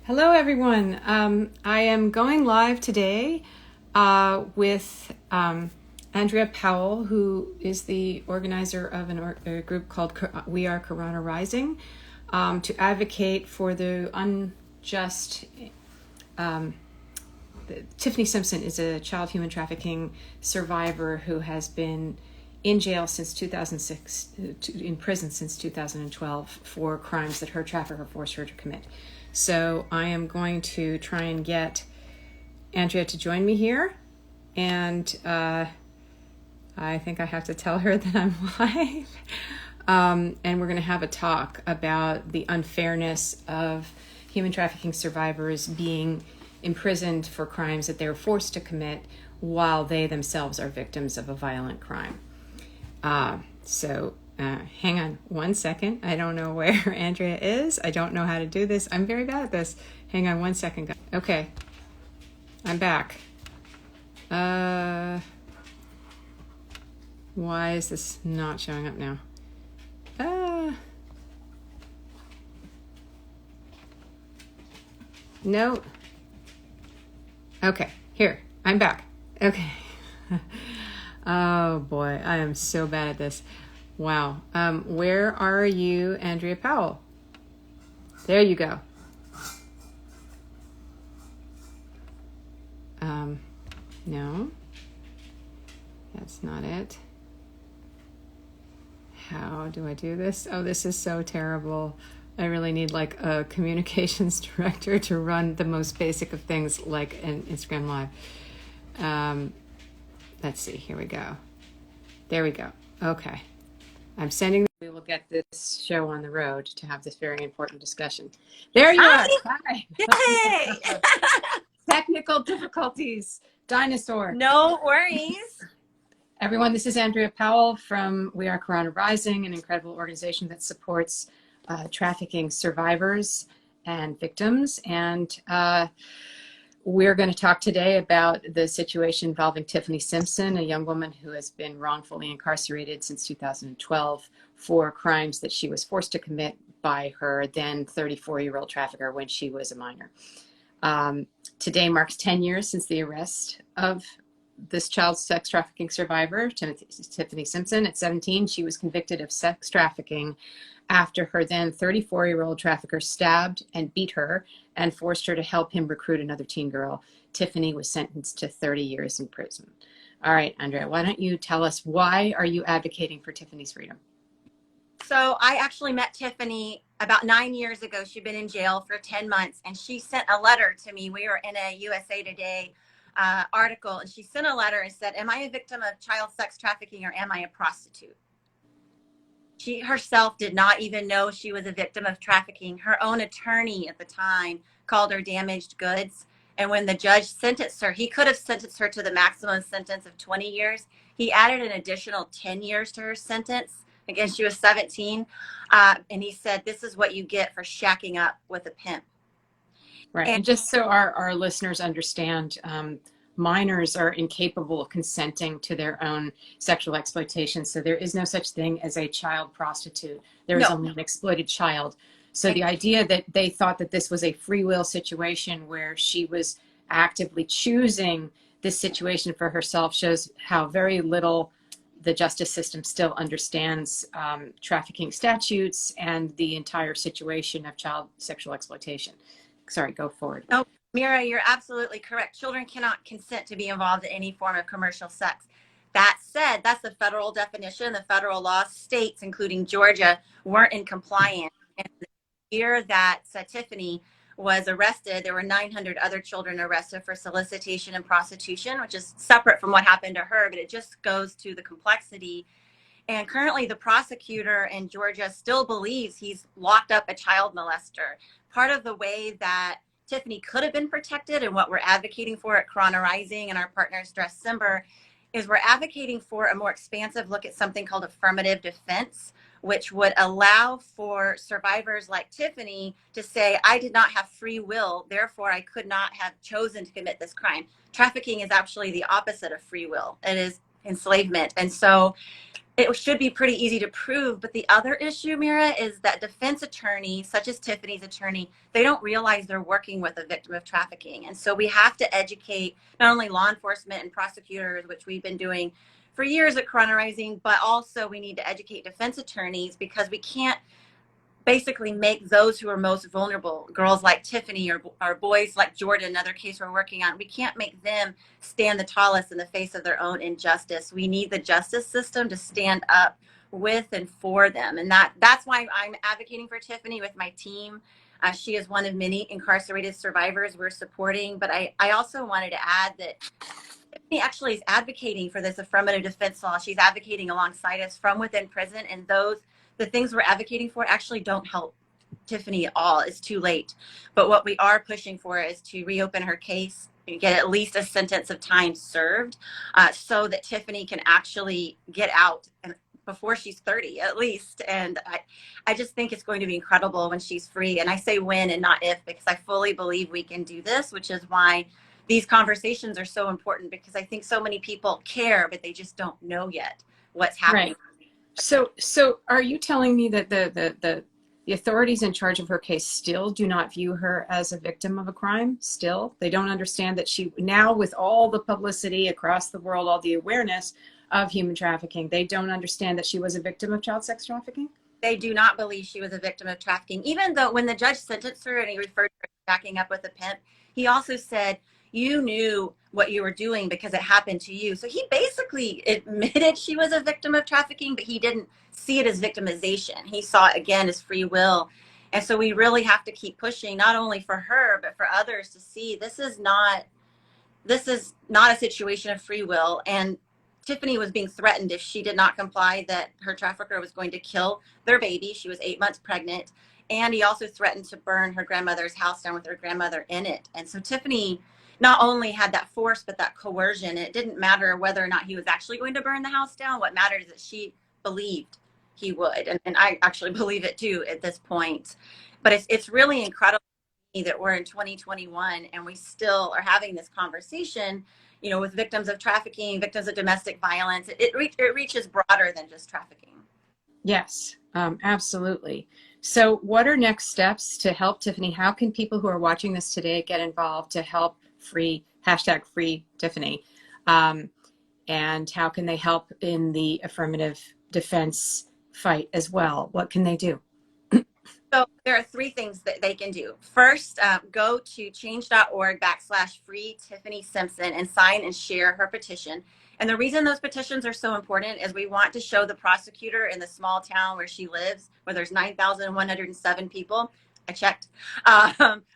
Hello, everyone. I am going live today with Andrea Powell, who is the organizer of a group called We Are Karana Rising, to advocate for the unjust. Tiffany Simpson is a child human trafficking survivor who has been in jail since 2006, in prison since 2012 for crimes that her trafficker forced her to commit. So I am going to try and get Andrea to join me here, and I think I have to tell her that I'm live. And we're going to have a talk about the unfairness of human trafficking survivors being imprisoned for crimes that they were forced to commit while they themselves are victims of a violent crime. Hang on one second. I don't know where Andrea is. I don't know how to do this. I'm very bad at this. Hang on one second. Okay. I'm back. Why is this not showing up now? No. Okay, here. I'm back. Okay. Oh boy, I am so bad at this. Wow. Where are you, Andrea Powell? There you go. No, that's not it. How do I do this? Oh, this is so terrible. I really need like a communications director to run the most basic of things like an Instagram Live. Let's see, here we go. There we go. Okay. I'm sending. We will get this show on the road to have this very important discussion. There you are. Hi. Yay! Technical difficulties. Dinosaur. No worries. Everyone, this is Andrea Powell from We Are Karana Rising, an incredible organization that supports trafficking survivors and victims. And we're going to talk today about the situation involving Tiffany Simpson, a young woman who has been wrongfully incarcerated since 2012 for crimes that she was forced to commit by her then 34-year-old trafficker when she was a minor. Today marks 10 years since the arrest of this child sex trafficking survivor, Tiffany Simpson. At 17, she was convicted of sex trafficking after her then 34-year-old trafficker stabbed and beat her and forced her to help him recruit another teen girl. Tiffany was sentenced to 30 years in prison. All right, Andrea, why don't you tell us, why are you advocating for Tiffany's freedom? So I actually met Tiffany about 9 years ago. She'd been in jail for 10 months, and she sent a letter to me. We were in a USA Today article, and she sent a letter and said, am I a victim of child sex trafficking or am I a prostitute? She herself did not even know she was a victim of trafficking. Her own attorney at the time called her damaged goods. And when the judge sentenced her, he could have sentenced her to the maximum sentence of 20 years. He added an additional 10 years to her sentence. Again, she was 17. And he said, this is what you get for shacking up with a pimp. Right. And just so our listeners understand, minors are incapable of consenting to their own sexual exploitation. So there is no such thing as a child prostitute. There is only an exploited child. So the idea that they thought that this was a free will situation where she was actively choosing this situation for herself shows how very little the justice system still understands trafficking statutes and the entire situation of child sexual exploitation. Sorry, go forward. Oh, Mira, you're absolutely correct. Children cannot consent to be involved in any form of commercial sex. That said, that's the federal definition. The federal law states, including Georgia, weren't in compliance. And the year that Tiffany was arrested, there were 900 other children arrested for solicitation and prostitution, which is separate from what happened to her, but it just goes to the complexity. And currently the prosecutor in Georgia still believes he's locked up a child molester. Part of the way that Tiffany could have been protected and what we're advocating for at Karana Rising and our partners Dress Simber is we're advocating for a more expansive look at something called affirmative defense, which would allow for survivors like Tiffany to say, I did not have free will, therefore I could not have chosen to commit this crime. Trafficking is actually the opposite of free will. It is enslavement. And so it should be pretty easy to prove. But the other issue, Mira, is that defense attorneys, such as Tiffany's attorney, they don't realize they're working with a victim of trafficking. And so we have to educate not only law enforcement and prosecutors, which we've been doing for years at Karana Rising, but also we need to educate defense attorneys, because we can't basically make those who are most vulnerable, girls like Tiffany or boys like Jordan, another case we're working on, we can't make them stand the tallest in the face of their own injustice. We need the justice system to stand up with and for them. And that's why I'm advocating for Tiffany with my team. She is one of many incarcerated survivors we're supporting. But I also wanted to add that Tiffany actually is advocating for this affirmative defense law. She's advocating alongside us from within prison, and the things we're advocating for actually don't help Tiffany at all. It's too late. But what we are pushing for is to reopen her case and get at least a sentence of time served, so that Tiffany can actually get out before she's 30 at least. And I just think it's going to be incredible when she's free. And I say when and not if, because I fully believe we can do this, which is why these conversations are so important, because I think so many people care, but they just don't know yet what's happening. Right. So are you telling me that the authorities in charge of her case still do not view her as a victim of a crime? Still, they don't understand that she, now with all the publicity across the world, all the awareness of human trafficking, they don't understand that she was a victim of child sex trafficking? They do not believe she was a victim of trafficking, even though when the judge sentenced her and he referred to her backing up with a pimp, he also said, you knew what you were doing because it happened to you. So he basically admitted she was a victim of trafficking, but he didn't see it as victimization. He saw it again as free will. And so we really have to keep pushing, not only for her, but for others to see this is not a situation of free will. And Tiffany was being threatened if she did not comply, that her trafficker was going to kill their baby. She was 8 months pregnant. And he also threatened to burn her grandmother's house down with her grandmother in it. And so Tiffany not only had that force, but that coercion. It didn't matter whether or not he was actually going to burn the house down. What mattered is that she believed he would. And I actually believe it too at this point. But it's really incredible that we're in 2021 and we still are having this conversation, with victims of trafficking, victims of domestic violence. It reaches broader than just trafficking. Yes, absolutely. So what are next steps to help Tiffany? How can people who are watching this today get involved to help free Tiffany? And how can they help in the affirmative defense fight as well? What can they do? So there are 3 things that they can do. First, go to change.org/free Tiffany Simpson and sign and share her petition. And the reason those petitions are so important is we want to show the prosecutor in the small town where she lives, where there's 9,107 people. I checked.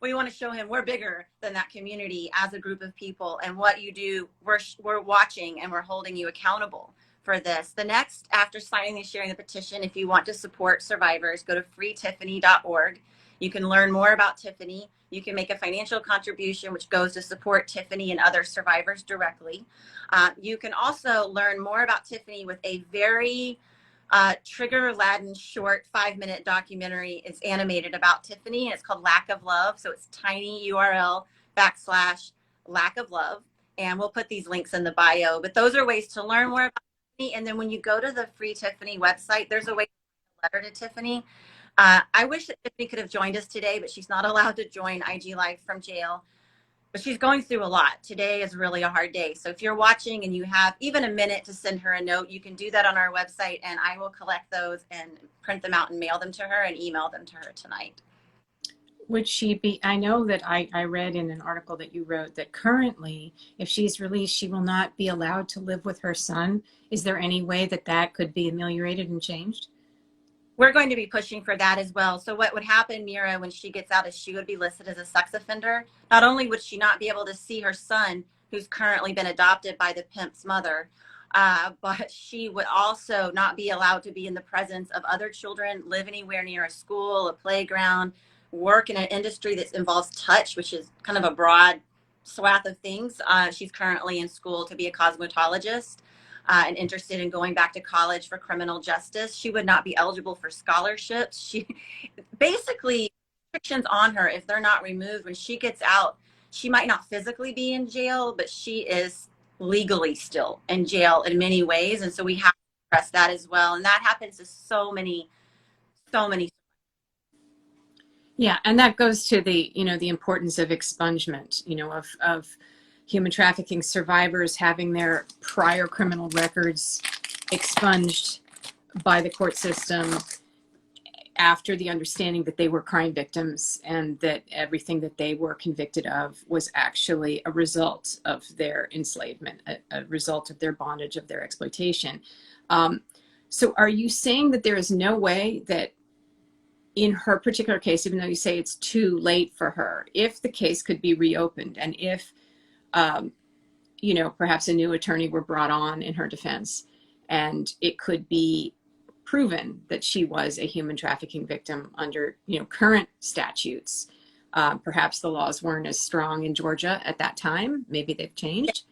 We want to show him we're bigger than that community as a group of people. And what you do, we're watching and we're holding you accountable for this. The next, after signing and sharing the petition, if you want to support survivors, go to freetiffany.org. You can learn more about Tiffany. You can make a financial contribution, which goes to support Tiffany and other survivors directly. You can also learn more about Tiffany with a very trigger-laden short 5-minute documentary. It's animated about Tiffany, and it's called Lack of Love. So it's tiny URL/lack of love. And we'll put these links in the bio. But those are ways to learn more about Tiffany. And then when you go to the Free Tiffany website, there's a way to write a letter to Tiffany. I wish that Tiffany could have joined us today, but she's not allowed to join IG Live from jail. But she's going through a lot. Today is really a hard day. So if you're watching and you have even a minute to send her a note, you can do that on our website, and I will collect those and print them out and mail them to her and email them to her tonight. Would she be, I know that I read in an article that you wrote that currently, if she's released, she will not be allowed to live with her son. Is there any way that could be ameliorated and changed? We're going to be pushing for that as well. So what would happen, Mira, when she gets out is she would be listed as a sex offender. Not only would she not be able to see her son, who's currently been adopted by the pimp's mother, but she would also not be allowed to be in the presence of other children, live anywhere near a school, a playground, work in an industry that involves touch, which is kind of a broad swath of things. She's currently in school to be a cosmetologist. And interested in going back to college for criminal justice. She would not be eligible for scholarships. She basically restrictions on her if they're not removed. When she gets out, she might not physically be in jail, but she is legally still in jail in many ways. And so we have address that as well. And that happens to so many. Yeah, and that goes to the, the importance of expungement, of human trafficking survivors having their prior criminal records expunged by the court system after the understanding that they were crime victims and that everything that they were convicted of was actually a result of their enslavement, a result of their bondage, of their exploitation. So are you saying that there is no way that in her particular case, even though you say it's too late for her, if the case could be reopened and if, perhaps a new attorney were brought on in her defense and it could be proven that she was a human trafficking victim under, current statutes, perhaps the laws weren't as strong in Georgia at that time. Maybe they've changed.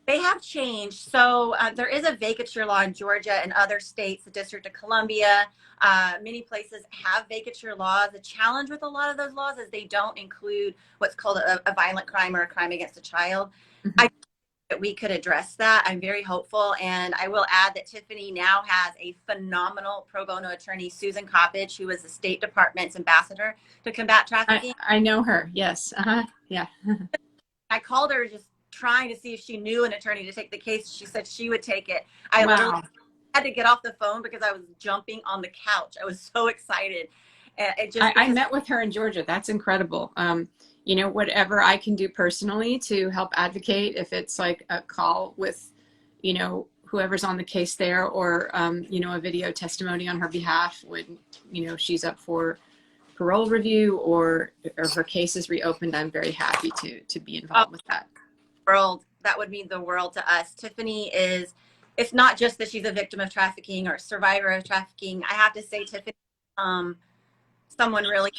They have changed. So there is a vacature law in Georgia and other states, the District of Columbia. Many places have vacature laws. The challenge with a lot of those laws is they don't include what's called a violent crime or a crime against a child. Mm-hmm. I think that we could address that. I'm very hopeful. And I will add that Tiffany now has a phenomenal pro bono attorney, Susan Coppage, who was the State Department's ambassador to combat trafficking. I know her. Yes. Uh-huh. Yeah. I called her just trying to see if she knew an attorney to take the case. She said she would take it. I literally had to get off the phone because I was jumping on the couch. I was so excited. I met with her in Georgia. That's incredible. Whatever I can do personally to help advocate, if it's like a call with, whoever's on the case there, or, a video testimony on her behalf when, she's up for parole review or her case is reopened, I'm very happy to be involved with that. That would mean the world to us. Tiffany it's not just that she's a victim of trafficking or a survivor of trafficking. I have to say, Tiffany, someone really,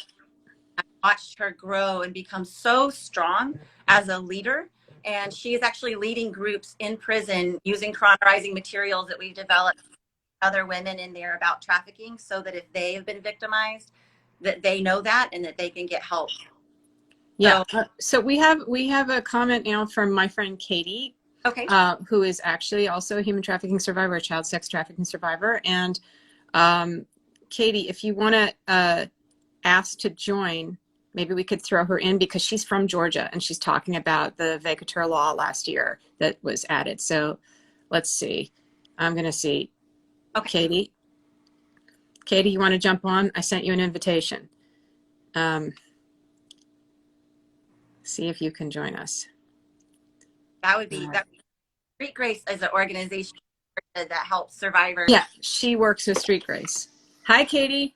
I watched her grow and become so strong as a leader. And she is actually leading groups in prison using Karana materials that we've developed with other women in there about trafficking, so that if they have been victimized, that they know that and that they can get help. Yeah. So we have a comment now from my friend Katy, okay, who is actually also a human trafficking survivor, a child sex trafficking survivor. And Katy, if you want to ask to join, maybe we could throw her in because she's from Georgia and she's talking about the vacatur law last year that was added. So let's see. I'm going to see. Okay. Katy, you want to jump on? I sent you an invitation. See if you can join us. That would be Street Grace is an organization that helps survivors. Yeah, she works with Street Grace. Hi, Katy.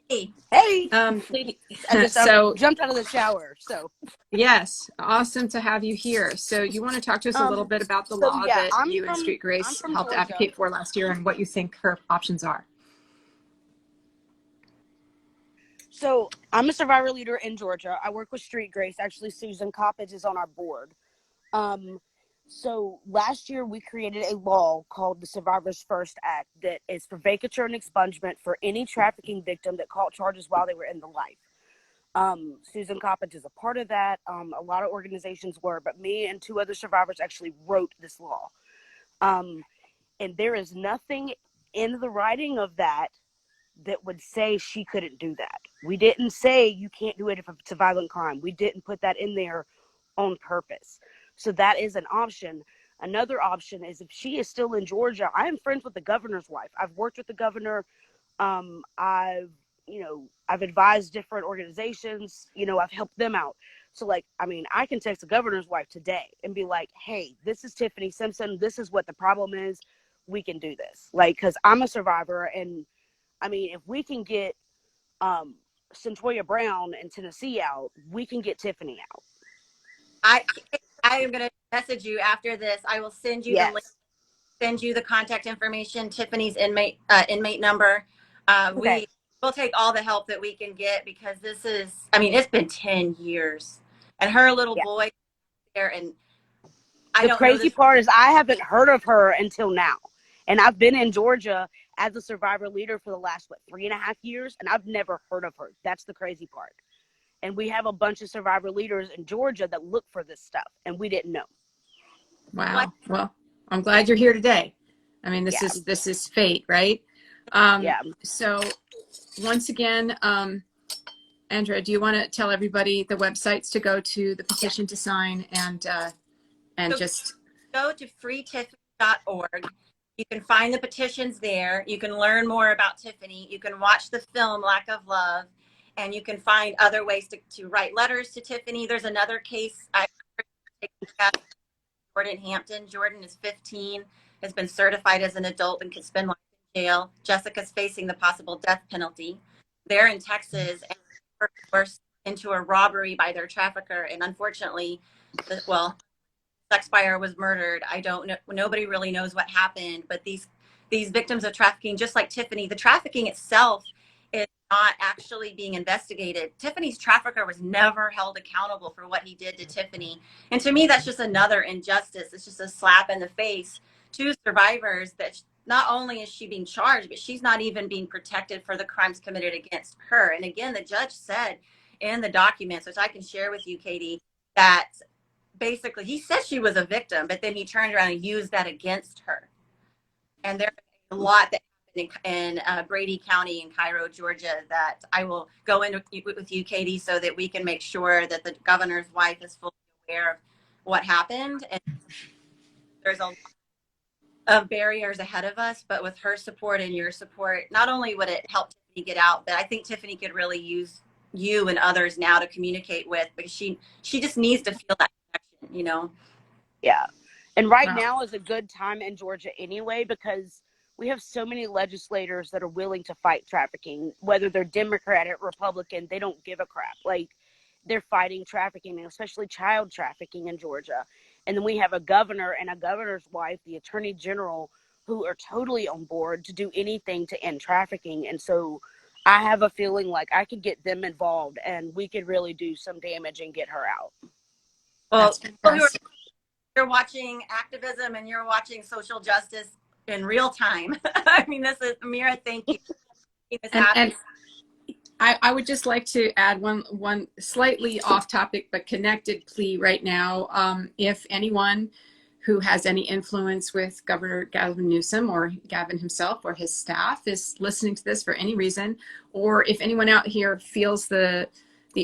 Hey. Katy. I just jumped out of the shower. So yes, awesome to have you here. So you want to talk to us a little bit about the law that you and Street Grace helped advocate for last year and what you think her options are. So I'm a survivor leader in Georgia. I work with Street Grace. Actually, Susan Coppage is on our board. So last year we created a law called the Survivors First Act that is for vacatur and expungement for any trafficking victim that caught charges while they were in the life. Susan Coppage is a part of that. A lot of organizations were, but me and two other survivors actually wrote this law. And there is nothing in the writing of that would say she couldn't do that. We didn't say you can't do it if it's a violent crime. We didn't put that in there on purpose. So that is an option. Another option is if she is still in Georgia, I am friends with the governor's wife. I've worked with the governor. I've advised different organizations, I've helped them out. So I can text the governor's wife today and be like, hey, this is Tiffany Simpson. This is what the problem is. We can do this. Cause I'm a survivor. And if we can get, Centoya Brown and Tennessee out, we can get Tiffany out. I am going to message you after this. I will send you the link, send you the contact information, Tiffany's inmate number. Okay. We'll take all the help that we can get because this is, it's been 10 years and her little boy there. And the crazy part is I haven't heard of her until now. And I've been in Georgia as a survivor leader for the last, 3.5 years. And I've never heard of her. That's the crazy part. And we have a bunch of survivor leaders in Georgia that look for this stuff, and we didn't know. Wow. Well, I'm glad you're here today. I mean, Yeah. this is fate, right? Yeah. So once again, Andrea, do you want to tell everybody the websites to go to, the petition to sign, and So just go to freetiffany.org. You can find the petitions there. You can learn more about Tiffany. You can watch the film Lack of Love, and you can find other ways to write letters to Tiffany. There's another case I Jordan Hampton. Jordan is 15, has been certified as an adult and could spend life in jail. Jessica's facing the possible death penalty. They're in Texas and were forced into a robbery by their trafficker, and unfortunately, sex buyer was murdered. I don't know. Nobody really knows what happened, but these victims of trafficking, just like Tiffany, the trafficking itself is not actually being investigated. Tiffany's trafficker was never held accountable for what he did to Tiffany. And to me, that's just another injustice. It's just a slap in the face to survivors that not only is she being charged, but she's not even being protected for the crimes committed against her. And again, the judge said in the documents, which I can share with you, Katy, that basically he said she was a victim, but then he turned around and used that against her. And there's a lot that happened in Brady County in Cairo, Georgia, that I will go into with you, Katy, so that we can make sure that the governor's wife is fully aware of what happened. And there's a lot of barriers ahead of us, but with her support and your support, not only would it help Tiffany get out, but I think Tiffany could really use you and others now to communicate with, because she just needs to feel that connection, you know? Yeah. And right Wow. now is a good time in Georgia anyway, because we have so many legislators that are willing to fight trafficking, whether they're Democrat or Republican, they don't give a crap. Like, they're fighting trafficking, and especially child trafficking in Georgia. And then we have a governor and a governor's wife, the attorney general, who are totally on board to do anything to end trafficking. And so I have a feeling like I could get them involved and we could really do some damage and get her out. Well, that's you're watching activism and you're watching social justice in real time. I mean, this is Mira. Thank you. and I would just like to add one slightly off topic but connected plea right now. If anyone who has any influence with Governor Gavin Newsom or Gavin himself or his staff is listening to this for any reason, or if anyone out here feels the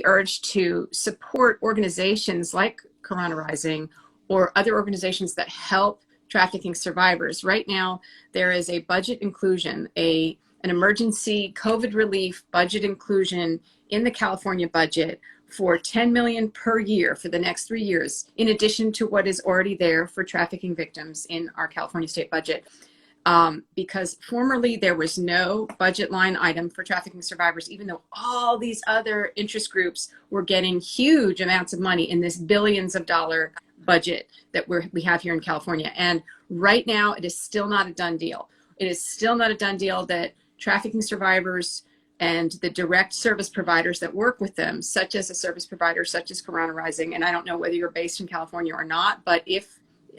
urge to support organizations like Karana Rising or other organizations that help trafficking survivors, right now there is a budget inclusion, an emergency COVID relief budget inclusion in the California budget for $10 million per year for the next 3 years, in addition to what is already there for trafficking victims in our California state budget. Because formerly there was no budget line item for trafficking survivors, even though all these other interest groups were getting huge amounts of money in this billions of dollar budget that we have here in California. And right now it is still not a done deal. It is still not a done deal that trafficking survivors and the direct service providers that work with them, such as a service provider, such as Karana Rising, and I don't know whether you're based in California or not, but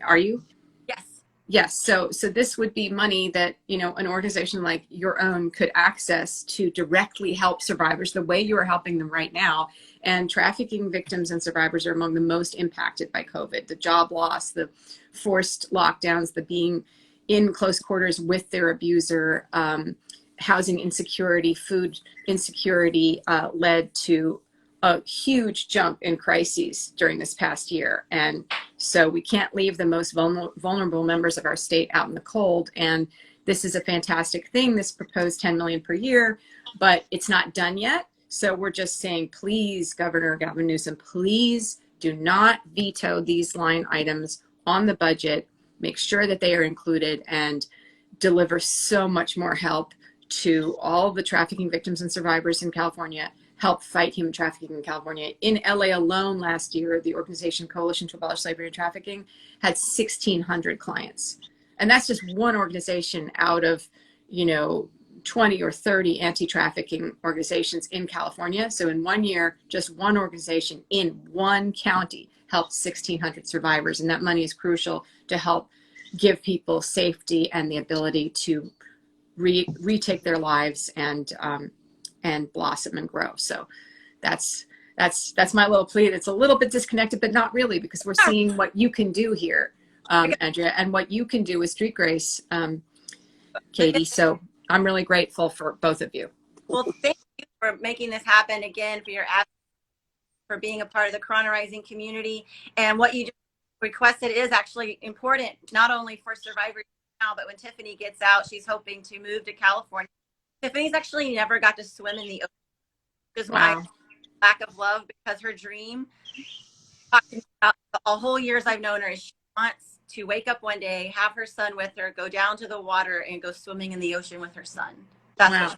are you? Yes. Yes. So this would be money that, you know, an organization like your own could access to directly help survivors the way you are helping them right now. And trafficking victims and survivors are among the most impacted by COVID. The job loss, the forced lockdowns, the being in close quarters with their abuser, housing insecurity, food insecurity led to a huge jump in crises during this past year. And so we can't leave the most vulnerable members of our state out in the cold. And this is a fantastic thing, this proposed $10 million per year, but it's not done yet. So we're just saying, please, Governor Gavin Newsom, please do not veto these line items on the budget. Make sure that they are included and deliver so much more help to all the trafficking victims and survivors in California, help fight human trafficking in California. In LA alone last year, the organization Coalition to Abolish Slavery and Trafficking had 1,600 clients. And that's just one organization out of, 20 or 30 anti-trafficking organizations in California. So in 1 year, just one organization in one county helped 1,600 survivors. And that money is crucial to help give people safety and the ability to retake their lives and blossom and grow. So that's my little plea. It's a little bit disconnected, but not really, because we're seeing what you can do here, Andrea, and what you can do with Street Grace Katy. So I'm really grateful for both of you. Well, thank you for making this happen again, for your for being a part of the Karana Rising community. And what you just requested is actually important, not only for survivors now, but when Tiffany gets out, she's hoping to move to California. Tiffany's actually never got to swim in the ocean, which is my lack of love, because her dream, talking about the whole years I've known her, is she wants to wake up one day, have her son with her, go down to the water and go swimming in the ocean with her son. That's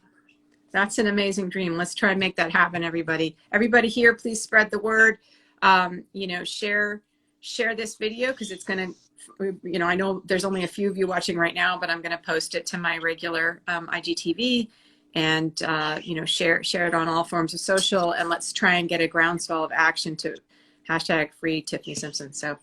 That's an amazing dream. Let's try and make that happen, everybody. Everybody here, please spread the word. You know, share this video, because it's going to, you know, I know there's only a few of you watching right now, but I'm going to post it to my regular IGTV, and, you know, share it on all forms of social, and let's try and get a groundswell of action to #free Tiffany Simpson. So,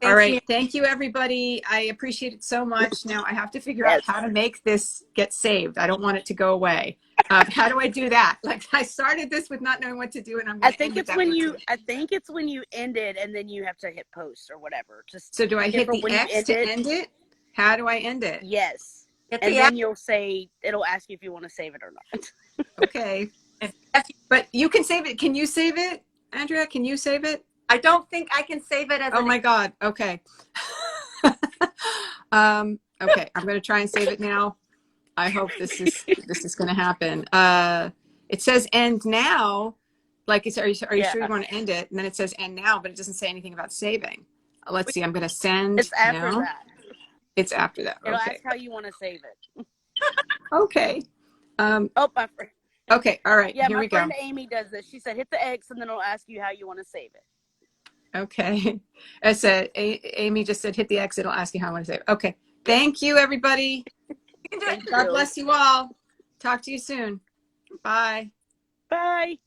all right. Thank you, everybody. I appreciate it so much. Now I have to figure out how to make this get saved. I don't want it to go away. How do I do that? Like, I started this with not knowing what to do, and I think it's when you end it, and then you have to hit post or whatever. So do I hit the X to end it? How do I end it? Yes. And then you'll say, it'll ask you if you want to save it or not. Okay. But you can save it. Can you save it, Andrea? Can you save it? I don't think I can save it as Oh my God. Okay. Okay. I'm going to try and save it now. I hope this is going to happen. It says end now. Like, are you sure you want to end it? And then it says end now, but it doesn't say anything about saving. Let's see. I'm going to send. It's after that. It's after that. It'll ask how you want to save it. Okay. My friend. Okay. All right. Yeah, here we go. My friend Amy does this. She said, hit the X, and then it'll ask you how you want to save it. Okay. I said, Amy just said, hit the X. It'll ask you how I want to save it. Okay. Thank you, everybody. God bless you all. Talk to you soon. Bye. Bye.